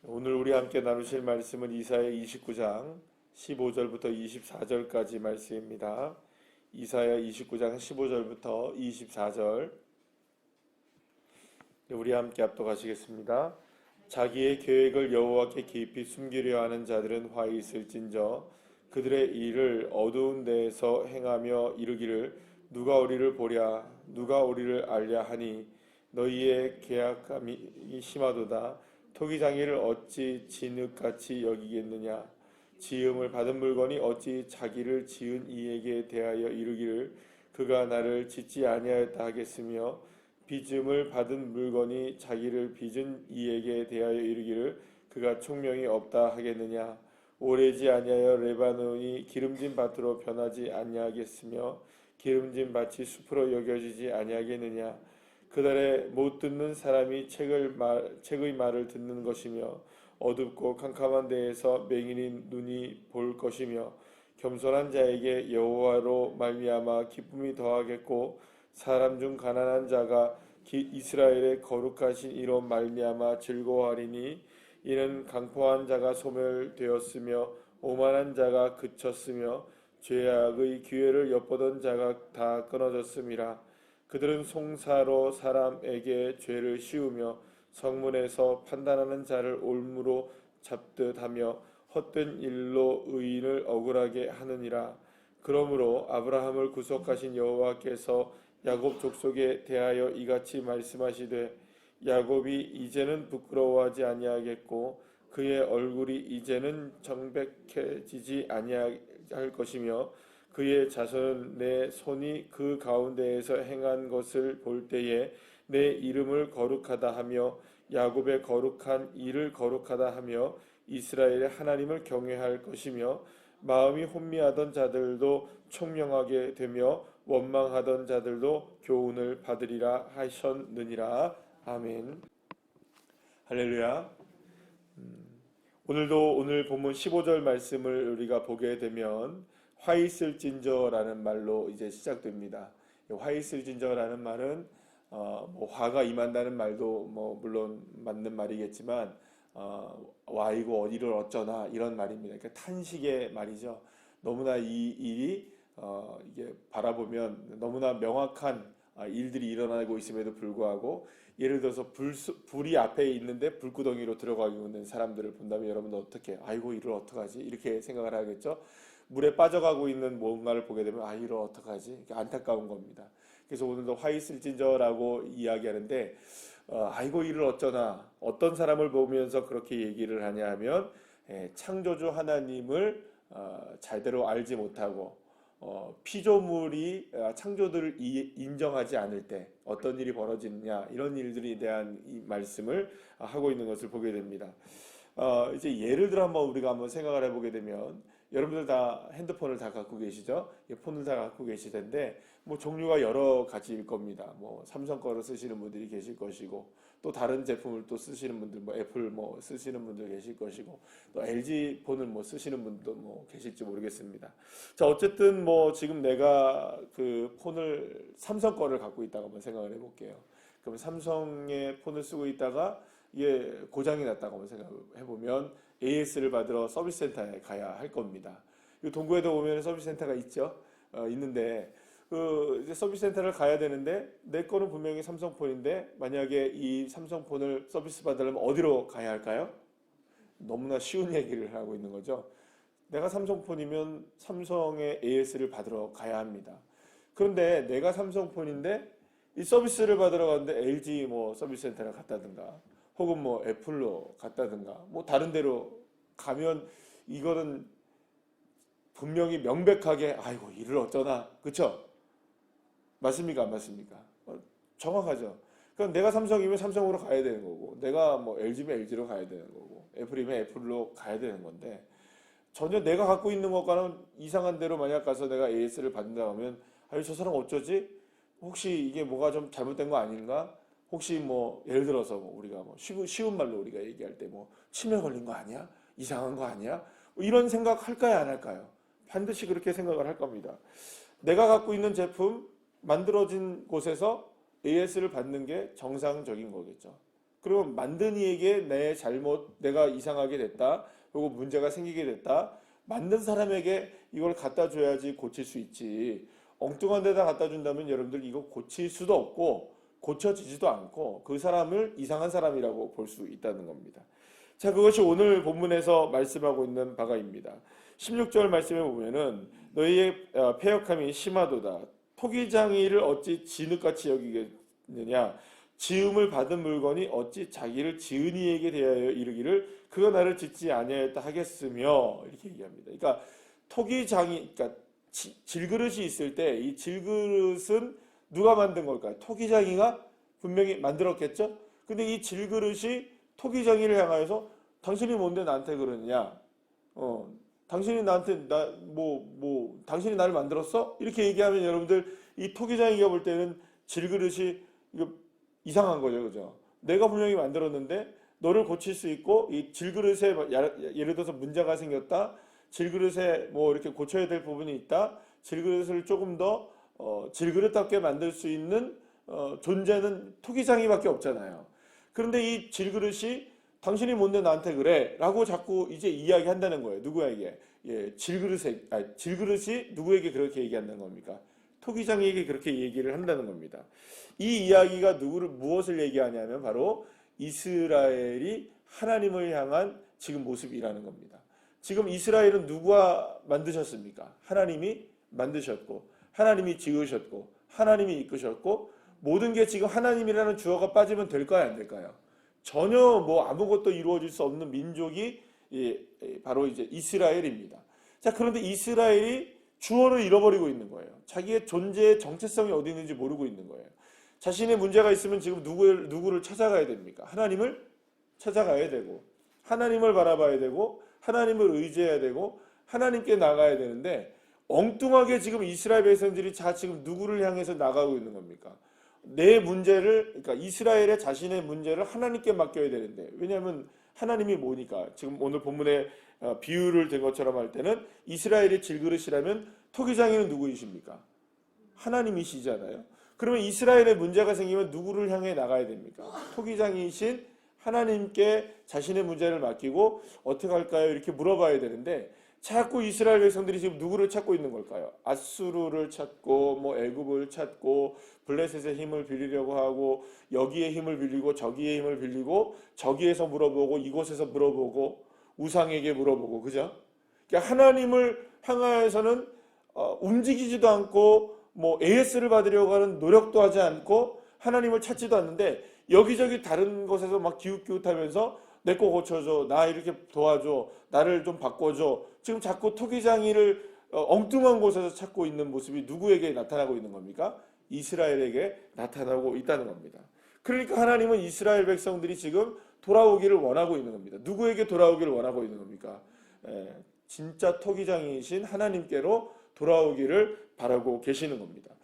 오늘 우리 함께 나누실 말씀은 이사야 29장 15절부터 24절까지 말씀입니다. 이사야 29장 15절부터 24절 우리 함께 합독하시겠습니다. 자기의 계획을 여호와께 깊이 숨기려 하는 자들은 화 있을진저 그들의 일을 어두운 데에서 행하며 이르기를 누가 우리를 보랴 누가 우리를 알랴 하니 너희의 계약함이 심하도다. 토기장이를 어찌 진흙같이 여기겠느냐. 지음을 받은 물건이 어찌 자기를 지은 이에게 대하여 이르기를 그가 나를 짓지 아니하였다 하겠으며 빚음을 받은 물건이 자기를 빚은 이에게 대하여 이르기를 그가 총명이 없다 하겠느냐. 오래지 아니하여 레바논이 기름진 밭으로 변하지 아니하겠으며 기름진 밭이 숲으로 여겨지지 아니하겠느냐. 그날에 못 듣는 사람이 책의 말을 듣는 것이며 어둡고 캄캄한 데에서 맹인인 눈이 볼 것이며 겸손한 자에게 여호와로 말미암아 기쁨이 더하겠고 사람 중 가난한 자가 이스라엘의 거룩하신 이로 말미암아 즐거워하리니 이는 강포한 자가 소멸되었으며 오만한 자가 그쳤으며 죄악의 기회를 엿보던 자가 다 끊어졌음이라. 그들은 송사로 사람에게 죄를 씌우며 성문에서 판단하는 자를 올무로 잡듯 하며 헛된 일로 의인을 억울하게 하느니라. 그러므로 아브라함을 구속하신 여호와께서 야곱 족속에 대하여 이같이 말씀하시되 야곱이 이제는 부끄러워하지 아니하겠고 그의 얼굴이 이제는 정백해지지 아니할 것이며 그의 자손은 내 손이 그 가운데에서 행한 것을 볼 때에 내 이름을 거룩하다 하며 야곱의 거룩한 일을 거룩하다 하며 이스라엘의 하나님을 경외할 것이며 마음이 혼미하던 자들도 총명하게 되며 원망하던 자들도 교훈을 받으리라 하셨느니라. 아멘. 할렐루야. 오늘도 오늘 본문 15절 말씀을 우리가 보게 되면 화 있을진저라는 말로 이제 시작됩니다. 화 있을진저라는 말은 뭐 화가 임한다는 말도 뭐 물론 맞는 말이겠지만 와이고 어디를 어쩌나 이런 말입니다. 그러니까 탄식의 말이죠. 너무나 이 일이 이게 바라보면 너무나 명확한 일들이 일어나고 있음에도 불구하고 예를 들어서 불이 앞에 있는데 불구덩이로 들어가고 있는 사람들을 본다면 여러분은 어떻게 아이고 이를 어떡하지 이렇게 생각을 하겠죠. 물에 빠져가고 있는 뭔가를 보게 되면 아 이를 어떡하지 안타까운 겁니다. 그래서 오늘도 화 있을진저라고 이야기하는데 아이고 이를 어쩌나 어떤 사람을 보면서 그렇게 얘기를 하냐 하면 창조주 하나님을 제대로 알지 못하고 피조물이 창조들을 인정하지 않을 때 어떤 일이 벌어지느냐 이런 일들에 대한 이 말씀을 하고 있는 것을 보게 됩니다. 이제 예를 들어 우리가 한번 생각을 해보게 되면 여러분들 다 핸드폰을 다 갖고 계시죠? 폰을 다 갖고 계실 텐데 뭐 종류가 여러 가지일 겁니다. 뭐 삼성 거를 쓰시는 분들이 계실 것이고 또 다른 제품을 또 쓰시는 분들 뭐 애플 뭐 쓰시는 분들 계실 것이고 또 LG 폰을 뭐 쓰시는 분도 뭐 계실지 모르겠습니다. 자 어쨌든 뭐 지금 내가 그 폰을 삼성 거를 갖고 있다고 한번 생각을 해볼게요. 그러면 삼성의 폰을 쓰고 있다가 이게 고장이 났다고 한번 생각해 보면 AS를 받으러 서비스 센터에 가야 할 겁니다. 동구에도 보면 서비스 센터가 있죠. 있는데 이제 서비스 센터를 가야 되는데 내 거는 분명히 삼성폰인데 만약에 이 삼성폰을 서비스 받으려면 어디로 가야 할까요? 너무나 쉬운 얘기를 하고 있는 거죠. 내가 삼성폰이면 삼성의 AS를 받으러 가야 합니다. 그런데 내가 삼성폰인데 이 서비스를 받으러 가는데 LG 뭐 서비스 센터를 갔다든가 혹은 뭐 애플로 갔다든가 뭐 다른 데로 가면 이거는 분명히 명백하게 아이고 이를 어쩌나 그쵸? 맞습니까 안 맞습니까? 정확하죠. 그럼 내가 삼성이면 삼성으로 가야 되는 거고 내가 뭐 LG면 LG로 가야 되는 거고 애플이면 애플로 가야 되는 건데 전혀 내가 갖고 있는 것과는 이상한 대로 만약 가서 내가 AS를 받는다 하면 아유 저 사람 어쩌지? 혹시 이게 뭐가 좀 잘못된 거 아닌가? 혹시 뭐 예를 들어서 뭐 우리가 뭐 쉬운 말로 우리가 얘기할 때 뭐 치매 걸린 거 아니야? 이상한 거 아니야? 뭐 이런 생각 할까요 안 할까요? 반드시 그렇게 생각을 할 겁니다. 내가 갖고 있는 제품 만들어진 곳에서 AS를 받는 게 정상적인 거겠죠. 그러면 만든 이에게 내 잘못, 내가 이상하게 됐다, 그리고 문제가 생기게 됐다, 만든 사람에게 이걸 갖다 줘야지 고칠 수 있지. 엉뚱한 데다 갖다 준다면 여러분들 이거 고칠 수도 없고 고쳐지지도 않고 그 사람을 이상한 사람이라고 볼 수 있다는 겁니다. 자, 그것이 오늘 본문에서 말씀하고 있는 바가입니다. 16절 말씀에 보면은 너희의 패역함이 심하도다. 토기장이를 어찌 진흙같이 여기겠느냐. 지음을 받은 물건이 어찌 자기를 지은 이에게 대하여 이르기를 그가 나를 짓지 아니하였다 하겠으며, 이렇게 얘기합니다. 그러니까 토기장이, 그러니까 질그릇이 있을 때 이 질그릇은 누가 만든 걸까요? 토기장이가 분명히 만들었겠죠? 근데 이 질그릇이 토기장이를 향하여서 당신이 뭔데 나한테 그러느냐? 당신이 나한테 당신이 나를 만들었어? 이렇게 얘기하면 여러분들 이 토기장이가 볼 때는 질그릇이 이거 이상한 거죠, 그죠? 내가 분명히 만들었는데 너를 고칠 수 있고 이 질그릇에 예를 들어서 문제가 생겼다. 질그릇에 뭐 이렇게 고쳐야 될 부분이 있다. 질그릇을 조금 더 질그릇답게 만들 수 있는 존재는 토기장이밖에 없잖아요. 그런데 이 질그릇이 당신이 뭔데 나한테 그래? 라고 자꾸 이제 이야기한다는 거예요. 누구에게? 예, 질그릇이 누구에게 그렇게 얘기한다는 겁니까? 토기장에게 그렇게 얘기를 한다는 겁니다. 이 이야기가 무엇을 얘기하냐면 바로 이스라엘이 하나님을 향한 지금 모습이라는 겁니다. 지금 이스라엘은 누가 만드셨습니까? 하나님이 만드셨고 하나님이 지으셨고 하나님이 이끄셨고 모든 게 지금 하나님이라는 주어가 빠지면 될까요? 안 될까요? 전혀 아무것도 이루어질 수 없는 민족이 바로 이제 이스라엘입니다. 자, 그런데 이스라엘이 주어를 잃어버리고 있는 거예요. 자기의 존재의 정체성이 어디 있는지 모르고 있는 거예요. 자신의 문제가 있으면 지금 누구를 찾아가야 됩니까? 하나님을 찾아가야 되고 하나님을 바라봐야 되고 하나님을 의지해야 되고 하나님께 나가야 되는데 엉뚱하게 지금 이스라엘 백성들이 지금 누구를 향해서 나가고 있는 겁니까? 내 문제를, 그러니까 이스라엘의 자신의 문제를 하나님께 맡겨야 되는데, 왜냐하면 하나님이 뭐니까? 지금 오늘 본문에 비유를 든 것처럼 할 때는 이스라엘의 질그릇이라면 토기장이는 누구이십니까? 하나님이시잖아요. 그러면 이스라엘의 문제가 생기면 누구를 향해 나가야 됩니까? 토기장이신 하나님께 자신의 문제를 맡기고 어떻게 할까요? 이렇게 물어봐야 되는데 자꾸 이스라엘 백성들이 지금 누구를 찾고 있는 걸까요? 아수르를 찾고 애굽을 찾고 블레셋의 힘을 빌리려고 하고 여기에 힘을 빌리고 저기에 힘을 빌리고 저기에서 물어보고 이곳에서 물어보고 우상에게 물어보고, 그죠? 그러니까 하나님을 향하여서는 움직이지도 않고 AS를 받으려고 하는 노력도 하지 않고 하나님을 찾지도 않는데 여기저기 다른 곳에서 막 기웃기웃하면서 내 거 고쳐줘, 나 이렇게 도와줘, 나를 좀 바꿔줘. 지금 자꾸 토기장이를 엉뚱한 곳에서 찾고 있는 모습이 누구에게 나타나고 있는 겁니까? 이스라엘에게 나타나고 있다는 겁니다. 그러니까 하나님은 이스라엘 백성들이 지금 돌아오기를 원하고 있는 겁니다. 누구에게 돌아오기를 원하고 있는 겁니까? 진짜 토기장이신 하나님께로 돌아오기를 바라고 계시는 겁니다.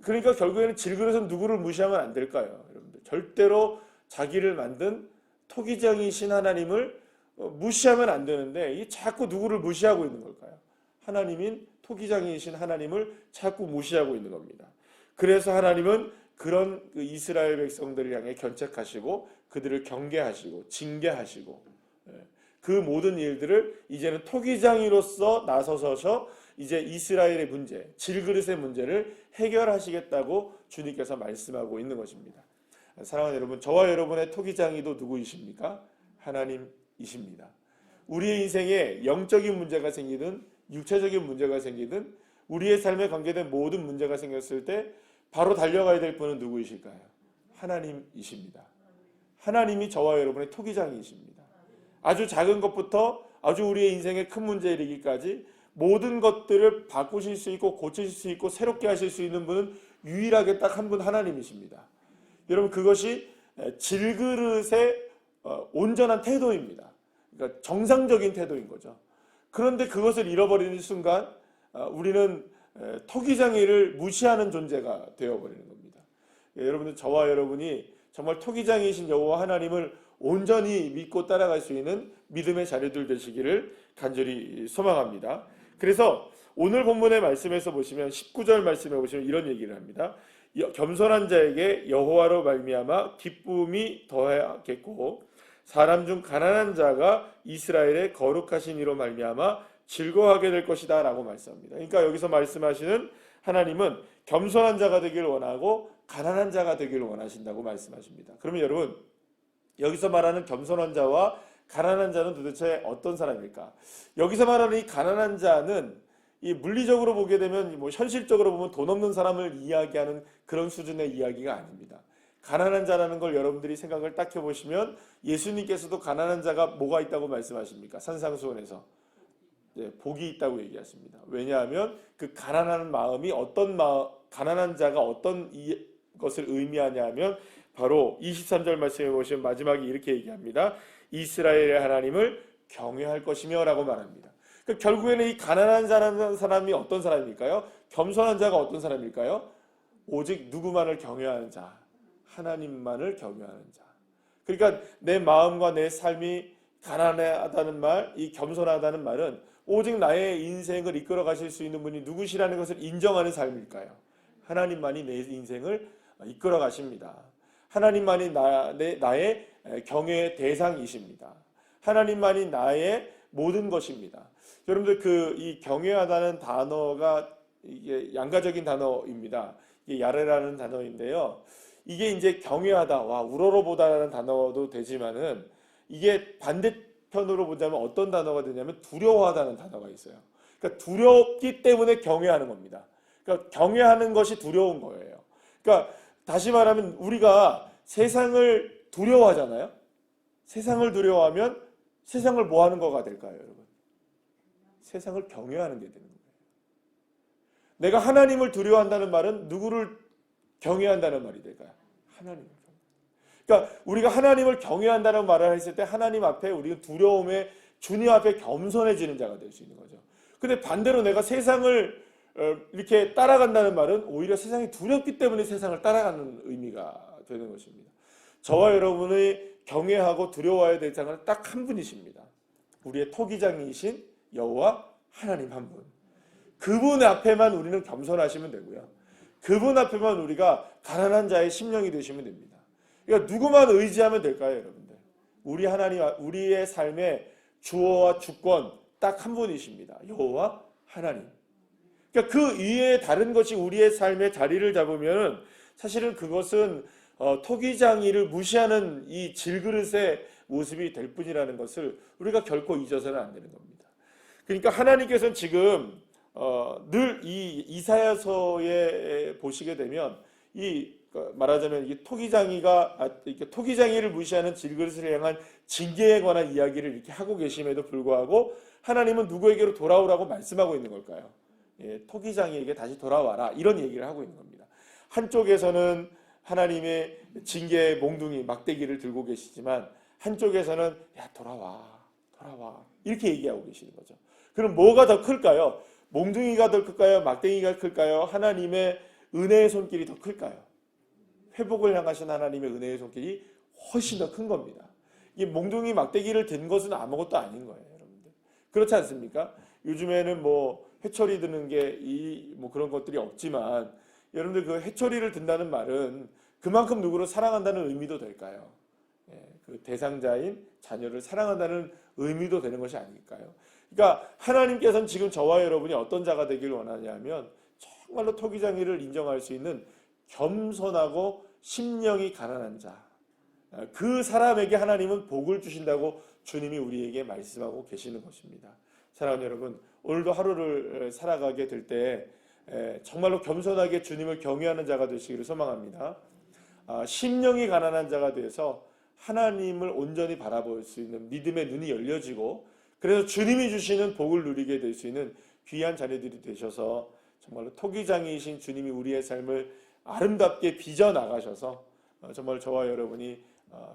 그러니까 결국에는 질그릇은 누구를 무시하면 안 될까요? 여러분들 절대로 자기를 만든 토기장이신 하나님을 무시하면 안 되는데 이 자꾸 누구를 무시하고 있는 걸까요? 하나님인 토기장이신 하나님을 자꾸 무시하고 있는 겁니다. 그래서 하나님은 그런 이스라엘 백성들을 향해 견책하시고 그들을 경계하시고 징계하시고 그 모든 일들을 이제는 토기장이로서 나서셔서 이제 이스라엘의 문제, 질그릇의 문제를 해결하시겠다고 주님께서 말씀하고 있는 것입니다. 사랑하는 여러분, 저와 여러분의 토기장이도 누구이십니까? 하나님이십니다. 우리의 인생에 영적인 문제가 생기든 육체적인 문제가 생기든 우리의 삶에 관계된 모든 문제가 생겼을 때 바로 달려가야 될 분은 누구이실까요? 하나님이십니다. 하나님이 저와 여러분의 토기장이십니다. 아주 작은 것부터 아주 우리의 인생의 큰 문제에 이르기까지 모든 것들을 바꾸실 수 있고 고치실 수 있고 새롭게 하실 수 있는 분은 유일하게 딱 한 분 하나님이십니다. 여러분, 그것이 질그릇의 온전한 태도입니다. 그러니까 정상적인 태도인 거죠. 그런데 그것을 잃어버리는 순간 우리는 토기장이를 무시하는 존재가 되어버리는 겁니다. 여러분들, 저와 여러분이 정말 토기장이신 여호와 하나님을 온전히 믿고 따라갈 수 있는 믿음의 자녀들 되시기를 간절히 소망합니다. 그래서 오늘 본문의 말씀에서 보시면 19절 말씀에 보시면 이런 얘기를 합니다. 겸손한 자에게 여호와로 말미암아 기쁨이 더하겠고 사람 중 가난한 자가 이스라엘의 거룩하신 이로 말미암아 즐거워하게 될 것이다 라고 말씀합니다. 그러니까 여기서 말씀하시는 하나님은 겸손한 자가 되길 원하고 가난한 자가 되길 원하신다고 말씀하십니다. 그러면 여러분, 여기서 말하는 겸손한 자와 가난한 자는 도대체 어떤 사람일까? 여기서 말하는 이 가난한 자는 이 물리적으로 보게 되면 뭐 현실적으로 보면 돈 없는 사람을 이야기하는 그런 수준의 이야기가 아닙니다. 가난한 자라는 걸 여러분들이 생각을 딱 해보시면 예수님께서도 가난한 자가 뭐가 있다고 말씀하십니까? 산상수훈에서 복이 있다고 얘기하십니다. 왜냐하면 그 가난한 마음이 가난한 자가 어떤 것을 의미하냐면 바로 23절 말씀해 보시면 마지막에 이렇게 얘기합니다. 이스라엘의 하나님을 경외할 것이며 라고 말합니다. 그러니까 결국에는 이 가난한 사람이 어떤 사람일까요? 겸손한 자가 어떤 사람일까요? 오직 누구만을 경외하는 자, 하나님만을 경외하는 자. 그러니까 내 마음과 내 삶이 가난하다는 말, 이 겸손하다는 말은 오직 나의 인생을 이끌어 가실 수 있는 분이 누구시라는 것을 인정하는 삶일까요? 하나님만이 내 인생을 이끌어 가십니다. 하나님만이 나의 경외의 대상이십니다. 하나님만이 나의 모든 것입니다. 여러분들 이 경외하다는 단어가 이게 양가적인 단어입니다. 이게 야레라는 단어인데요. 이게 이제 경외하다와 우러러보다라는 단어도 되지만은 이게 반대편으로 보자면 어떤 단어가 되냐면 두려워하다는 단어가 있어요. 그러니까 두렵기 때문에 경외하는 겁니다. 그러니까 경외하는 것이 두려운 거예요. 그러니까 다시 말하면 우리가 세상을 두려워하잖아요. 세상을 두려워하면 세상을 뭐 하는 거가 될까요, 여러분? 세상을 경외하는 게 되는 거예요. 내가 하나님을 두려워한다는 말은 누구를 경외한다는 말이 될까요? 하나님을. 그러니까 우리가 하나님을 경외한다는 말을 했을 때 하나님 앞에 우리가 두려움에 주님 앞에 겸손해지는 자가 될 수 있는 거죠. 근데 반대로 내가 세상을 이렇게 따라간다는 말은 오히려 세상이 두렵기 때문에 세상을 따라가는 의미가 되는 것입니다. 저와 여러분의 경외하고 두려워해야 될 자는 딱 한 분이십니다. 우리의 토기장이신 여호와 하나님 한 분. 그분 앞에만 우리는 겸손하시면 되고요. 그분 앞에만 우리가 가난한 자의 심령이 되시면 됩니다. 그러니까 누구만 의지하면 될까요, 여러분들? 우리 하나님, 우리의 삶의 주어와 주권 딱 한 분이십니다. 여호와 하나님. 그러니까 그 위에 다른 것이 우리의 삶의 자리를 잡으면 사실은 그것은 토기장이를 무시하는 이 질그릇의 모습이 될 뿐이라는 것을 우리가 결코 잊어서는 안 되는 겁니다. 그러니까 하나님께서는 지금 늘 이 이사야서에 보시게 되면 이 말하자면 이 토기장이를 무시하는 질그릇을 향한 징계에 관한 이야기를 이렇게 하고 계심에도 불구하고 하나님은 누구에게로 돌아오라고 말씀하고 있는 걸까요? 토기장이에게 다시 돌아와라 이런 얘기를 하고 있는 겁니다. 한쪽에서는 하나님의 징계의 몽둥이 막대기를 들고 계시지만 한쪽에서는 야 돌아와 이렇게 얘기하고 계시는 거죠. 그럼 뭐가 더 클까요? 몽둥이가 더 클까요? 막대기가 클까요? 하나님의 은혜의 손길이 더 클까요? 회복을 향하신 하나님의 은혜의 손길이 훨씬 더 큰 겁니다. 이 몽둥이 막대기를 든 것은 아무것도 아닌 거예요, 여러분들. 그렇지 않습니까? 요즘에는 뭐 회초리 드는 게 뭐 그런 것들이 없지만 여러분들 그 회초리를 든다는 말은 그만큼 누구를 사랑한다는 의미도 될까요? 그 대상자인 자녀를 사랑한다는 의미도 되는 것이 아닐까요? 그러니까 하나님께서는 지금 저와 여러분이 어떤 자가 되기를 원하냐면 정말로 토기장이를 인정할 수 있는 겸손하고 심령이 가난한 자, 그 사람에게 하나님은 복을 주신다고 주님이 우리에게 말씀하고 계시는 것입니다. 사랑하는 여러분, 오늘도 하루를 살아가게 될 때 정말로 겸손하게 주님을 경외하는 자가 되시기를 소망합니다. 심령이 가난한 자가 되어서 하나님을 온전히 바라볼 수 있는 믿음의 눈이 열려지고 그래서 주님이 주시는 복을 누리게 될 수 있는 귀한 자녀들이 되셔서 정말로 토기장이신 주님이 우리의 삶을 아름답게 빚어나가셔서 정말 저와 여러분이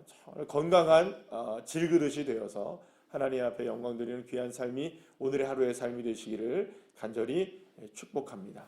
정말 건강한 질그릇이 되어서 하나님 앞에 영광 드리는 귀한 삶이 오늘의 하루의 삶이 되시기를 간절히 축복합니다.